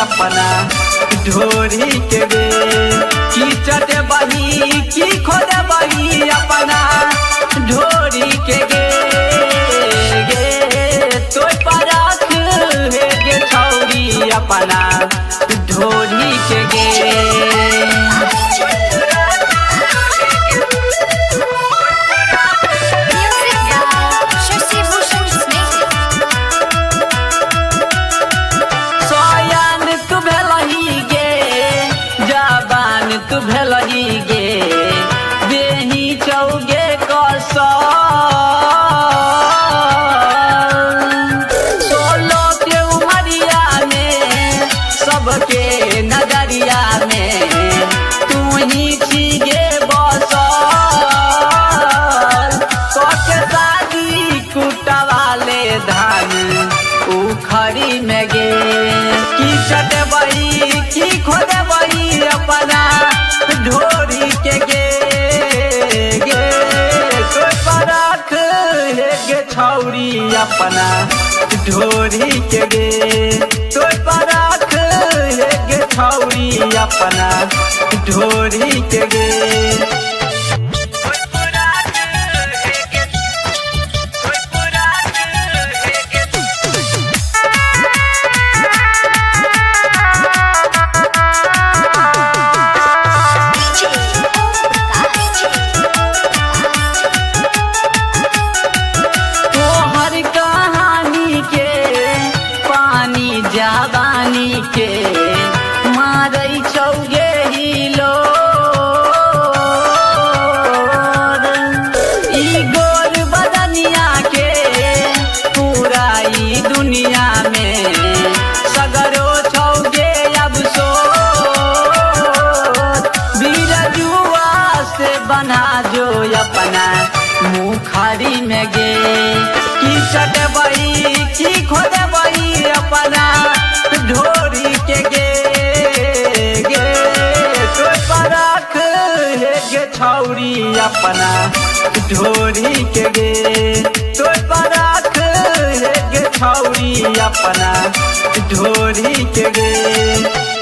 अपना ढोरी के गे की चटे बही की खोदे बही अपना ढोरी के गे तो परख है गे छौरी अपना ढोरी के गे। तू भेलही गे देही चौगे कसम सोलो के उमरिया में सबके नजरिया में तू ही छीगे बसल के शादी कुटवाले धान उखड़ी में गे की चटबई की खोदबई अपना ढोरी के गे तो परख है गे छौरी अपना ढोरी के गे तो परख है गे छौरी अपना ढोरी के गे। जवानी के मारई चौगे हिलो ई गोर बदनिया के पूरा ई दुनिया में सगरो छौगे अब सो बीरजुआ से बना जो अपना मुखरी में गे की चटबई की खोदबई अपना ढोरी के गे तो परख है गे छौरी अपना ढोरी के गे तो परख है गे छौरी अपना ढोरी के गे।